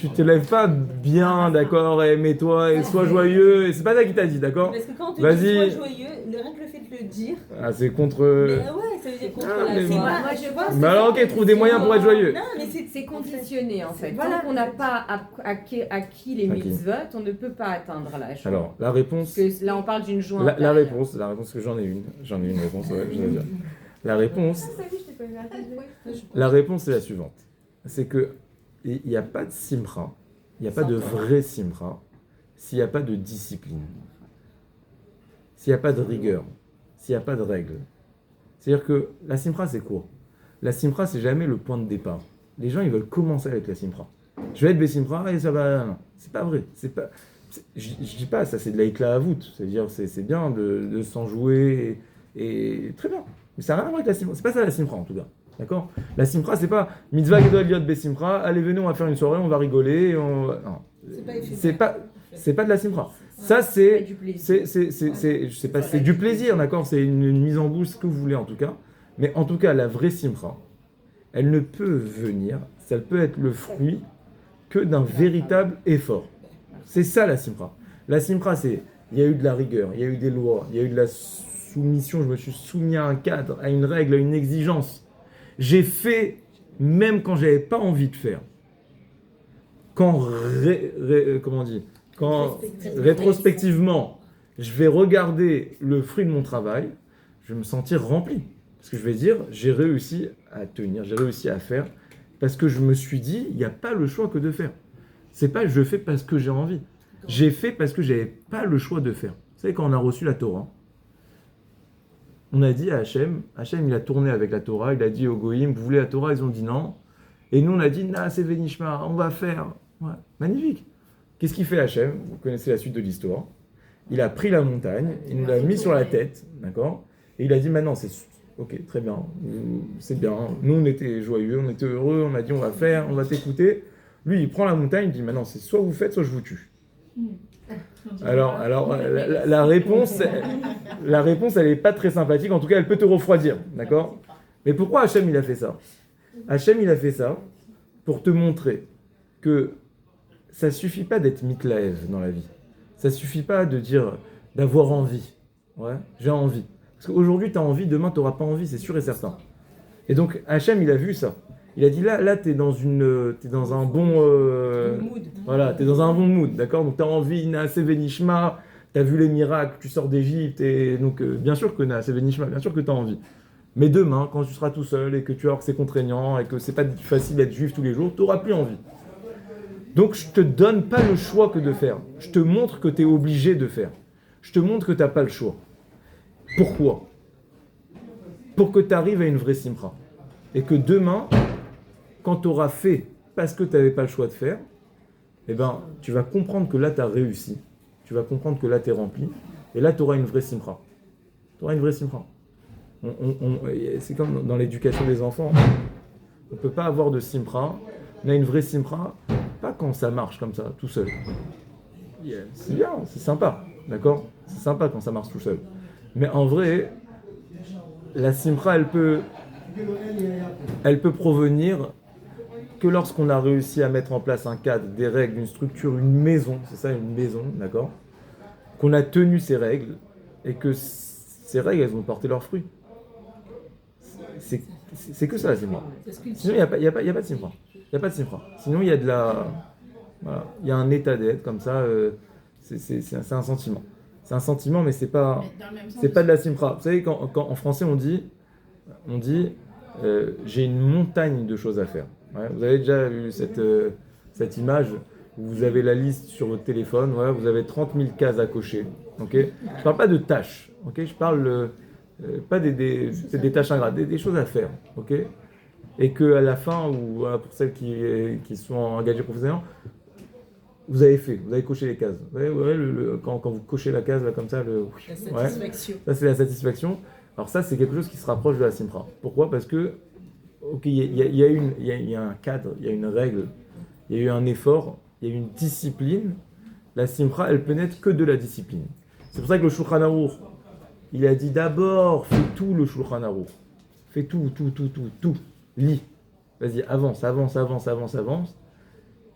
tu te lèves pas bien, d'accord, et mets-toi, et sois joyeux, et c'est pas ça qu'il t'a dit, d'accord? Parce que quand tu dis sois joyeux, rien que le fait de le dire... Ah, c'est contre... Mais ouais, ça veut dire contre la... Moi, je vois... Mais alors, ok, trouve des moyens pour être joyeux. Non, mais c'est conditionné, en fait. Voilà. Tant qu'on n'a pas acquis les mitzvot, on ne peut pas atteindre la joie. Alors, la réponse... Parce que là, on parle d'une joie la réponse, que j'en ai une réponse, ouais, je vais dire. La réponse, c'est la suivante. C'est que il n'y a pas de simra, il n'y a pas de vrai simra s'il n'y a pas de discipline, s'il n'y a pas de rigueur, s'il n'y a pas de règles. C'est-à-dire que la simra, c'est quoi? La simra, c'est jamais le point de départ. Les gens, ils veulent commencer avec la simra. Je vais être Bessimra et ça va... Non, c'est pas vrai. Je dis pas, ça c'est de la à voûte. C'est-à-dire, c'est bien de s'en jouer et très bien. Mais ça n'a rien à voir avec la simra. C'est pas ça la simra en tout cas. D'accord? La simra, c'est pas mitzvah gedol liot besimra. Allez, venez, on va faire une soirée, on va rigoler. Non, c'est pas de la simra. Ça, c'est du plaisir, d'accord? C'est une mise en bouche, ce que vous voulez en tout cas. Mais en tout cas, la vraie simra, elle ne peut venir, ça peut être le fruit que d'un véritable effort. C'est ça la simra. La simra, c'est, il y a eu de la rigueur, il y a eu des lois, il y a eu de la soumission, je me suis soumis à un cadre, à une règle, à une exigence. J'ai fait même quand j'avais pas envie de faire. Quand, rétrospectivement, je vais regarder le fruit de mon travail, je vais me sentir rempli. Parce que je vais dire, j'ai réussi à tenir, j'ai réussi à faire, parce que je me suis dit, il n'y a pas le choix que de faire. C'est pas je fais parce que j'ai envie. J'ai fait parce que j'avais pas le choix de faire. Vous savez, quand on a reçu la Torah, on a dit à Hachem, il a tourné avec la Torah, il a dit aux Goïm, vous voulez la Torah? Ils ont dit non. Et nous, on a dit, c'est Vénishma, on va faire. Ouais, magnifique. Qu'est-ce qu'il fait Hachem? Vous connaissez la suite de l'histoire. Il a pris la montagne, il nous l'a mis sur la tête, d'accord? Et il a dit, maintenant, c'est ok, très bien, c'est bien. Nous, on était joyeux, on était heureux, on a dit, on va faire, on va t'écouter. Lui, il prend la montagne, il dit, maintenant, c'est soit vous faites, soit je vous tue. Alors la réponse, elle n'est pas très sympathique, en tout cas, elle peut te refroidir, d'accord? Mais pourquoi Hachem, il a fait ça? Hachem, il a fait ça pour te montrer que ça ne suffit pas d'être mitlaev dans la vie. Ça ne suffit pas de dire, d'avoir envie. Ouais, j'ai envie. Parce qu'aujourd'hui, tu as envie, demain, tu n'auras pas envie, c'est sûr et certain. Et donc, Hachem, il a vu ça. Il a dit, là t'es dans un bon... voilà, t'es dans un bon mood, d'accord? Donc, tu as envie, Naaseh Venishma, tu as vu les miracles, tu sors d'Égypte, et donc, bien sûr que Naaseh Venishma, bien sûr que tu as envie. Mais demain, quand tu seras tout seul, et que tu vas voir que c'est contraignant, et que c'est pas facile d'être juif tous les jours, tu n'auras plus envie. Donc, je te donne pas le choix que de faire. Je te montre que tu es obligé de faire. Je te montre que tu n'as pas le choix. Pourquoi? Pour que tu arrives à une vraie simra. Et que demain, quand tu auras fait parce que tu n'avais pas le choix de faire, eh ben, tu vas comprendre que là, tu as réussi. Tu vas comprendre que là, tu es rempli. Et là, tu auras une vraie simra. Tu auras une vraie simra. C'est comme dans l'éducation des enfants. On ne peut pas avoir de simra. On a une vraie simra, pas quand ça marche comme ça, tout seul. C'est bien, c'est sympa, d'accord? C'est sympa quand ça marche tout seul. Mais en vrai, la simra, elle peut provenir que lorsqu'on a réussi à mettre en place un cadre, des règles, une structure, une maison, c'est ça une maison, d'accord? Qu'on a tenu ces règles et que ces règles, elles ont porté leurs fruits. C'est que ça la simra. Sinon, il y a pas de simra. Il n'y a pas de simra. Sinon, il y a de la... Voilà. Il y a un état d'être comme ça, c'est un sentiment. C'est un sentiment, mais c'est pas de la simra. Vous savez, quand en français on dit j'ai une montagne de choses à faire. Ouais, vous avez déjà vu cette image où vous avez la liste sur votre téléphone, ouais, vous avez 30 000 cases à cocher. Okay, je ne parle pas de tâches, okay, je parle pas des tâches ingrates, des choses à faire. Okay, et qu'à la fin, ou voilà, pour celles qui sont engagées professionnellement, vous avez coché les cases. Ouais, quand vous cochez la case, là, comme ça, la satisfaction. Ça, c'est la satisfaction. Alors ça, c'est quelque chose qui se rapproche de la simra. Pourquoi? Parce que, ok, il y a un cadre, il y a une règle, il y a eu un effort, il y a eu une discipline. La simra, elle peut naître que de la discipline. C'est pour ça que le Shulchan Aruch, il a dit d'abord, fais tout le Shulchan Aruch. Fais tout. Lis. Vas-y, avance.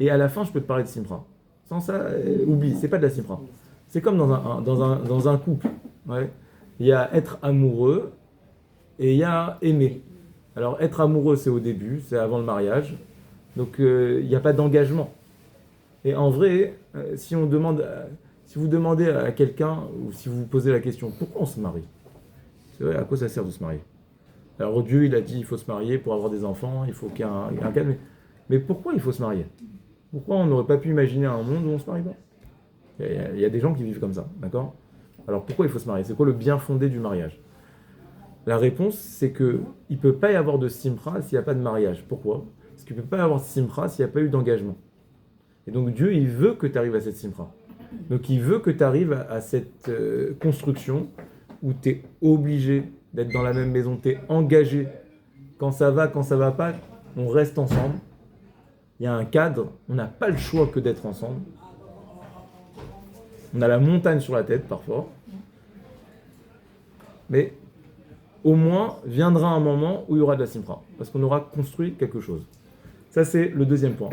Et à la fin, je peux te parler de simra. Sans ça, oublie, c'est pas de la simra. C'est comme dans un couple. Ouais. Il y a être amoureux et il y a aimer. Alors, être amoureux, c'est au début, c'est avant le mariage. Donc, il n'y a pas d'engagement. Et en vrai, si vous demandez à quelqu'un, ou si vous vous posez la question, pourquoi on se marie? C'est vrai, à quoi ça sert de se marier? Alors, Dieu, il a dit, il faut se marier pour avoir des enfants, il faut qu'il y ait un cadre. Mais pourquoi il faut se marier? Pourquoi on n'aurait pas pu imaginer un monde où on se marie pas? Il y a des gens qui vivent comme ça, d'accord? Alors pourquoi il faut se marier? C'est quoi le bien fondé du mariage? La réponse, c'est qu'il ne peut pas y avoir de simra s'il n'y a pas de mariage. Pourquoi? Parce qu'il ne peut pas y avoir de simra s'il n'y a pas eu d'engagement. Et donc Dieu, il veut que tu arrives à cette simra. Donc il veut que tu arrives à cette construction où tu es obligé d'être dans la même maison, tu es engagé. Quand ça va pas, on reste ensemble. Il y a un cadre, on n'a pas le choix que d'être ensemble. On a la montagne sur la tête parfois. Mais au moins viendra un moment où il y aura de la simra. Parce qu'on aura construit quelque chose. Ça, c'est le deuxième point.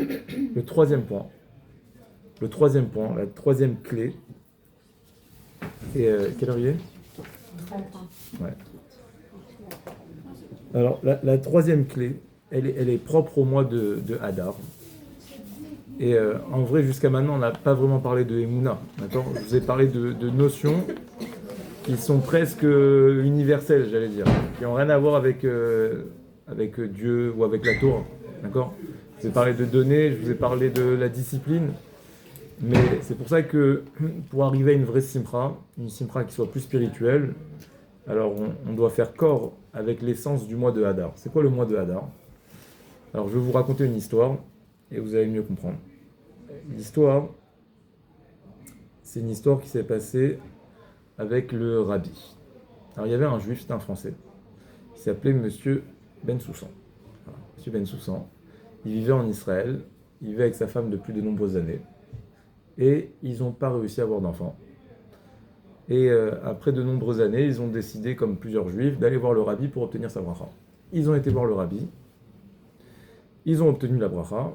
Le troisième point, la troisième clé. Et quelle heure il est? 30. Ouais. Alors, la troisième clé, elle est propre au mois de Hadar. Et en vrai, jusqu'à maintenant, on n'a pas vraiment parlé de Emouna. D'accord? Je vous ai parlé de notions qui sont presque universelles, j'allais dire, qui n'ont rien à voir avec Dieu ou avec la Torah. D'accord? Je vous ai parlé de données, je vous ai parlé de la discipline. Mais c'est pour ça que pour arriver à une vraie simra, une simra qui soit plus spirituelle, alors on doit faire corps avec l'essence du mois de Hadar. C'est quoi le mois de Hadar? Alors je vais vous raconter une histoire et vous allez mieux comprendre. L'histoire, c'est une histoire qui s'est passée avec le rabbi. Alors il y avait un juif, c'était un français, qui s'appelait Monsieur Ben Soussan. Voilà. Monsieur Ben Soussan, il vivait en Israël, il vivait avec sa femme depuis de nombreuses années. Et ils n'ont pas réussi à avoir d'enfants. Et après de nombreuses années, ils ont décidé, comme plusieurs juifs, d'aller voir le rabbi pour obtenir sa bracha. Ils ont été voir le rabbi, ils ont obtenu la bracha,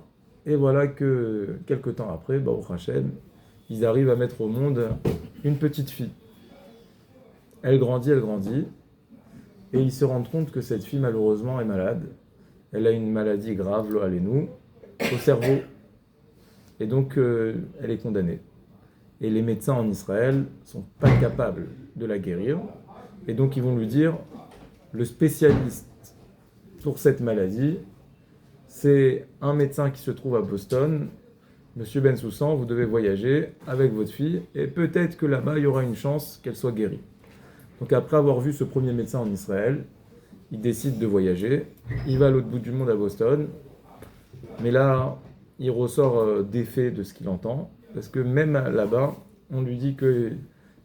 et voilà que quelques temps après, Baruch Hashem, ils arrivent à mettre au monde une petite fille. Elle grandit, et ils se rendent compte que cette fille, malheureusement, est malade. Elle a une maladie grave, lo alenu, au cerveau. Et donc, elle est condamnée. Et les médecins en Israël ne sont pas capables de la guérir. Et donc, ils vont lui dire, le spécialiste pour cette maladie, c'est un médecin qui se trouve à Boston. Monsieur Ben Soussan, vous devez voyager avec votre fille, et peut-être que là-bas, il y aura une chance qu'elle soit guérie. Donc, après avoir vu ce premier médecin en Israël, il décide de voyager. Il va à l'autre bout du monde, à Boston. Mais là, il ressort défait de ce qu'il entend, parce que même là-bas, on lui dit qu'il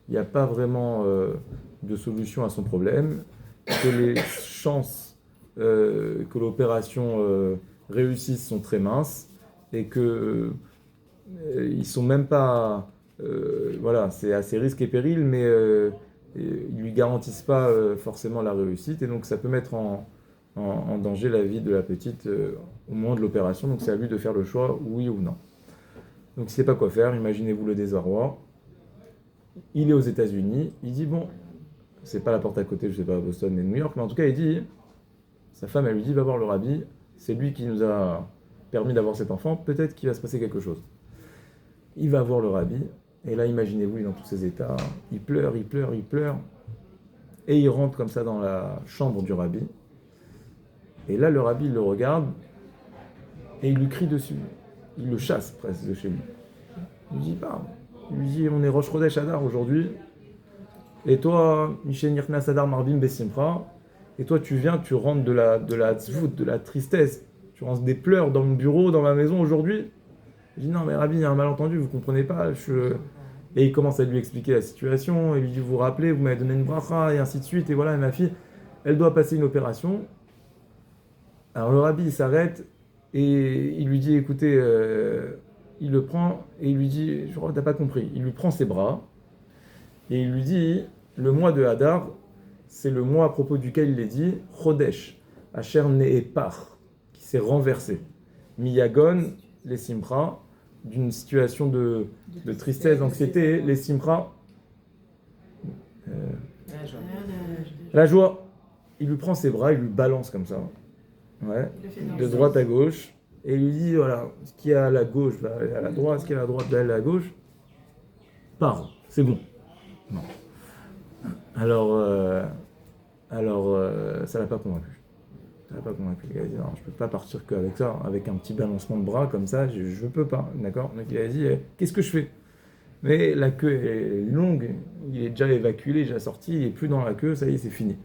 n'y a pas vraiment de solution à son problème, que les chances que l'opération réussisse sont très minces et que ils sont même pas, voilà, c'est assez risque et péril, mais ils lui garantissent pas forcément la réussite et donc ça peut mettre en danger la vie de la petite au moment de l'opération. Donc c'est à lui de faire le choix, oui ou non. Donc il ne sait pas quoi faire, imaginez-vous le désarroi. Il est aux États-Unis, il dit bon, c'est pas la porte à côté, je sais pas, Boston et New York, mais en tout cas il dit, sa femme elle lui dit va voir le rabbi, c'est lui qui nous a permis d'avoir cet enfant, peut-être qu'il va se passer quelque chose. Il va voir le rabbi, et là imaginez-vous, il est dans tous ses états, il pleure, et il rentre comme ça dans la chambre du rabbi, et là le rabbi il le regarde, et il lui crie dessus, il le chasse presque de chez lui. Il lui dit, bah, on est Rosh Chodesh Adar aujourd'hui, et toi, Michel Nirknas Adar Marbim Bessimcha, et toi tu viens, tu rentres de la tzvout, de la tristesse, tu rentres des pleurs dans mon bureau, dans ma maison aujourd'hui. Il dit non mais Rabbi, il y a un malentendu, vous comprenez pas. Et il commence à lui expliquer la situation, et lui dit vous vous rappelez, vous m'avez donné une bracha, et ainsi de suite, et voilà, et ma fille, elle doit passer une opération. Alors le Rabbi il s'arrête, et il lui dit écoutez, il le prend, et il lui dit, je crois que t'as pas compris, il lui prend ses bras, et il lui dit, le mois de Hadar, c'est le mois à propos duquel il est dit, Chodesh, Asher Ne'epar, qui s'est renversé. Miyagon, les Simcha, d'une situation de tristesse, d'anxiété, les Simcha, la joie. Il lui prend ses bras, il lui balance comme ça, ouais, de droite à gauche, et il lui dit, voilà, ce qui est à la gauche va aller à la droite, ce qui est à la droite va aller à la gauche, pars, c'est bon. Non. Alors, ça l'a pas convaincu. Ça l'a pas convaincu. Il a dit, non, je peux pas partir qu'avec ça, avec un petit balancement de bras comme ça, je peux pas, d'accord. Donc il a dit, qu'est-ce que je fais? Mais la queue est longue, il est déjà évacué, il est déjà sorti, il est plus dans la queue, ça y est, c'est fini.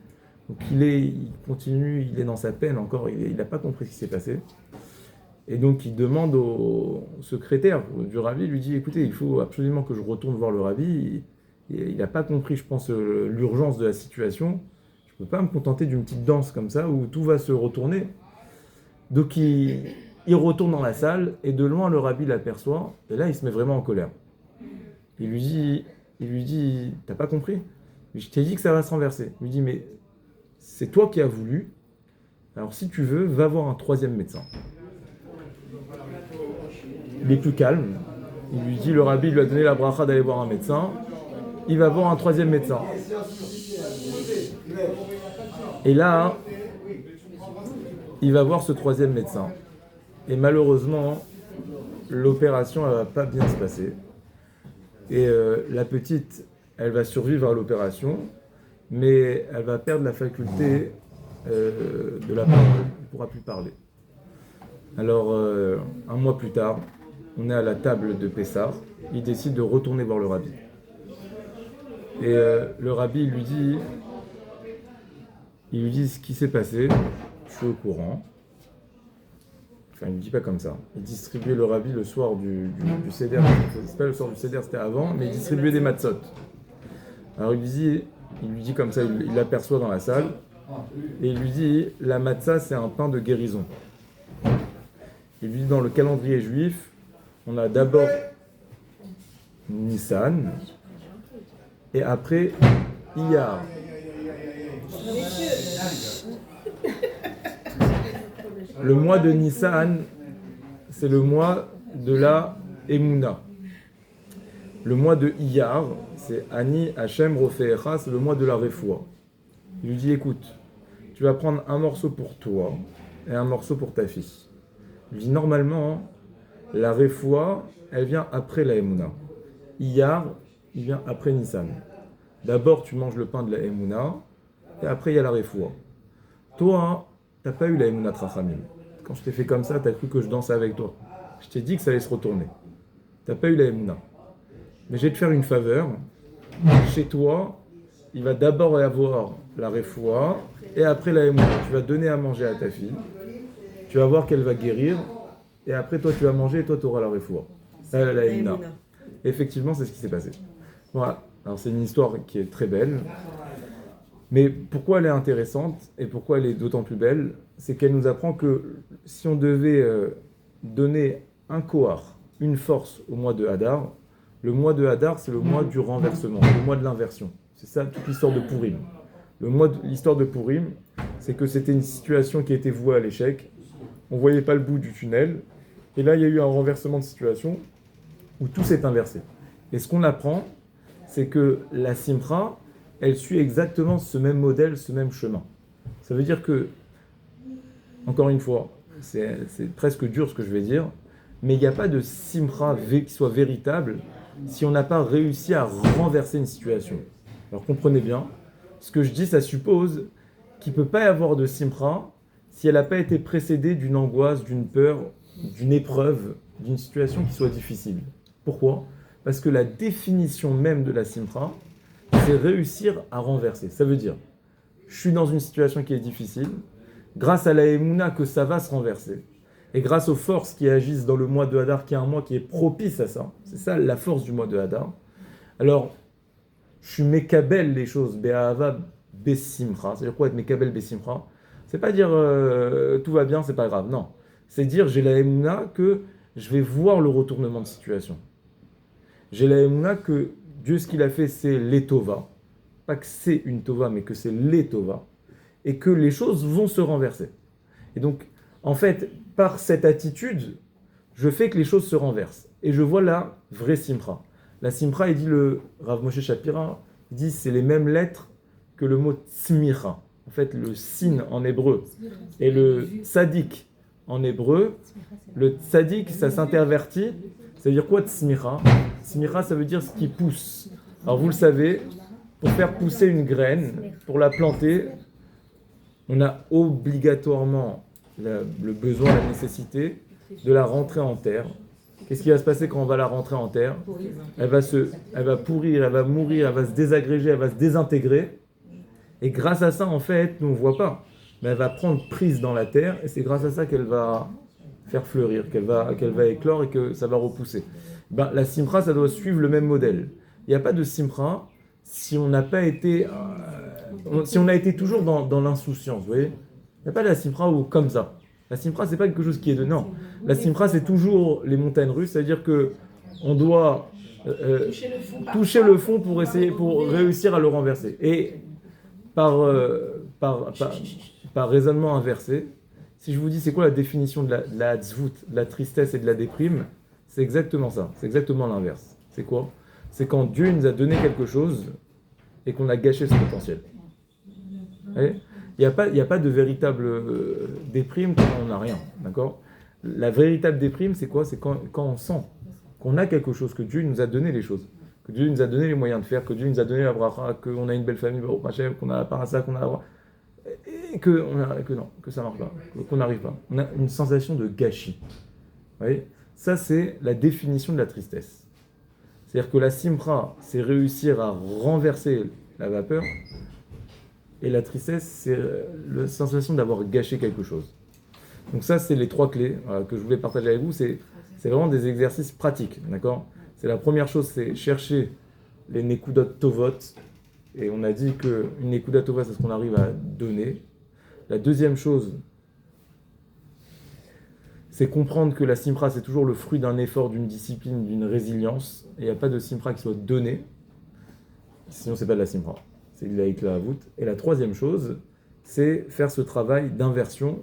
Donc il continue, il est dans sa peine encore, il n'a pas compris ce qui s'est passé. Et donc il demande au secrétaire du rabbi, il lui dit, écoutez, il faut absolument que je retourne voir le rabbi. Il n'a pas compris, je pense, l'urgence de la situation. Je ne peux pas me contenter d'une petite danse comme ça où tout va se retourner. Donc il retourne dans la salle et de loin le rabbi l'aperçoit et là il se met vraiment en colère. Il lui dit, t'as pas compris? Je t'ai dit que ça va se renverser. Il lui dit, mais c'est toi qui as voulu. Alors si tu veux, va voir un troisième médecin. Il est plus calme. Il lui dit, le rabbi lui a donné la bracha d'aller voir un médecin. Il va voir un troisième médecin. Et là, il va voir ce troisième médecin. Et malheureusement, l'opération, elle va pas bien se passer. Et la petite, elle va survivre à l'opération, mais elle va perdre la faculté de la parole. Elle ne pourra plus parler. Alors, un mois plus tard, on est à la table de Pessah. Il décide de retourner voir le rabbi. Et le rabbi il lui dit ce qui s'est passé, je suis au courant. Enfin, il ne dit pas comme ça. Il distribuait le rabbi le soir du Seder. C'est pas le soir du Seder, c'était avant, mais il distribuait des matzot. Alors il lui dit comme ça, il l'aperçoit dans la salle, et il lui dit, la matzah c'est un pain de guérison. Il lui dit, dans le calendrier juif, on a d'abord Nissan, et après Iyar. Le mois de Nissan, c'est le mois de la Emouna. Le mois de Iyar, c'est Ani Hashem Rofeecha, c'est le mois de la Refoua. Il lui dit, écoute, tu vas prendre un morceau pour toi et un morceau pour ta fille. Il lui dit, normalement, la Refoua, elle vient après la Emouna. Iyar, il vient après Nissan. D'abord, tu manges le pain de la Emouna, et après, il y a la Refoua. Toi, t'as pas eu la Emouna Trachamim. Quand je t'ai fait comme ça, t'as cru que je dansais avec toi. Je t'ai dit que ça allait se retourner. T'as pas eu la Emouna. Mais je vais te faire une faveur. Chez toi, il va d'abord y avoir la Refoua, et après la Emouna. Tu vas donner à manger à ta fille. Tu vas voir qu'elle va guérir, et après, toi, tu vas manger, et toi, tu auras la Refoua. La Emouna. Effectivement, c'est ce qui s'est passé. Voilà. Alors, c'est une histoire qui est très belle. Mais pourquoi elle est intéressante et pourquoi elle est d'autant plus belle, c'est qu'elle nous apprend que si on devait donner un kohar, une force au mois de Hadar, le mois de Hadar, c'est le mois du renversement, le mois de l'inversion. C'est ça toute l'histoire de Purim. L'histoire de Purim, c'est que c'était une situation qui était vouée à l'échec. On ne voyait pas le bout du tunnel. Et là, il y a eu un renversement de situation où tout s'est inversé. Et ce qu'on apprend, c'est que la Simcha, elle suit exactement ce même modèle, ce même chemin. Ça veut dire que, encore une fois, c'est presque dur ce que je vais dire, mais il n'y a pas de Simcha qui soit véritable si on n'a pas réussi à renverser une situation. Alors comprenez bien, ce que je dis, ça suppose qu'il ne peut pas y avoir de Simcha si elle n'a pas été précédée d'une angoisse, d'une peur, d'une épreuve, d'une situation qui soit difficile. Pourquoi ? Parce que la définition même de la Simcha, c'est réussir à renverser. Ça veut dire, je suis dans une situation qui est difficile, grâce à la Emouna que ça va se renverser, et grâce aux forces qui agissent dans le mois de Hadar, qui est un mois qui est propice à ça, c'est ça la force du mois de Hadar, alors je suis mekabel les choses, be'ahava besimcha. C'est-à-dire quoi être mekabel besimcha ? C'est pas dire tout va bien, c'est pas grave, non. C'est dire j'ai la Emouna que je vais voir le retournement de situation. J'ai la Emouna que Dieu, ce qu'il a fait, c'est l'étova. Pas que c'est une tova, mais que c'est l'étova. Et que les choses vont se renverser. Et donc, en fait, par cette attitude, je fais que les choses se renversent. Et je vois la vraie simcha. La simcha, il dit le Rav Moshe Shapira, il dit c'est les mêmes lettres que le mot tzmicha. En fait, le sin en hébreu et le tzadik en hébreu, le tzadik, ça s'intervertit. Ça veut dire quoi tzmicha ? Tzmicha, ça veut dire ce qui pousse. Alors vous le savez, pour faire pousser une graine, pour la planter, on a obligatoirement le besoin, la nécessité de la rentrer en terre. Qu'est-ce qui va se passer quand on va la rentrer en terre ? Elle va pourrir, elle va mourir, elle va se désagréger, elle va se désintégrer. Et grâce à ça, en fait, nous on ne voit pas, mais elle va prendre prise dans la terre et c'est grâce à ça qu'elle va faire fleurir, qu'elle va éclore et que ça va repousser. La simcha, ça doit suivre le même modèle. Il n'y a pas de simcha si on n'a pas été, si on a été toujours dans l'insouciance, vous voyez ? Il n'y a pas de la simcha ou comme ça. La simcha, c'est pas quelque chose qui est de non. La simcha, c'est toujours les montagnes russes, c'est-à-dire que on doit toucher le fond pour réussir à le renverser. Et par raisonnement inversé, si je vous dis c'est quoi la définition de la tzvut, de la tristesse et de la déprime, c'est exactement ça. C'est exactement l'inverse. C'est quoi ? C'est quand Dieu nous a donné quelque chose et qu'on a gâché ce potentiel. Il n'y a pas de véritable déprime quand on n'a rien, d'accord ? La véritable déprime, c'est quoi ? C'est quand on sent qu'on a quelque chose, que Dieu nous a donné les choses, que Dieu nous a donné les moyens de faire, que Dieu nous a donné la bracha, qu'on a une belle famille, qu'on a la parassa, qu'on a et que ça marche pas, qu'on n'arrive pas. On a une sensation de gâchis. Vous voyez ? Ça, c'est la définition de la tristesse. C'est-à-dire que la simcha, c'est réussir à renverser la vapeur. Et la tristesse, c'est la sensation d'avoir gâché quelque chose. Donc ça, c'est les trois clés que je voulais partager avec vous. C'est vraiment des exercices pratiques, d'accord ? C'est la première chose, c'est chercher les nekudot tovot. Et on a dit qu'une nekuda tova, c'est ce qu'on arrive à donner. La deuxième chose, c'est comprendre que la simcha, c'est toujours le fruit d'un effort, d'une discipline, d'une résilience. Et il n'y a pas de simcha qui soit donnée. Sinon, c'est pas de la simcha. C'est de la iklavut. Et la troisième chose, c'est faire ce travail d'inversion,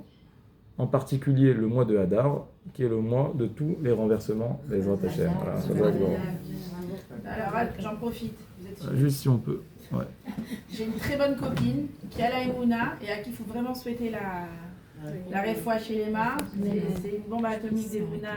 en particulier le mois de Hadar, qui est le mois de tous les renversements des Hashem. Voilà, ça doit être bon. Alors, j'en profite. Vous êtes sûr ? Juste si on peut. Ouais. J'ai une très bonne copine qui a la Emouna et à qui il faut vraiment souhaiter la réfoua chez les mains. C'est une bombe atomique d'Emouna.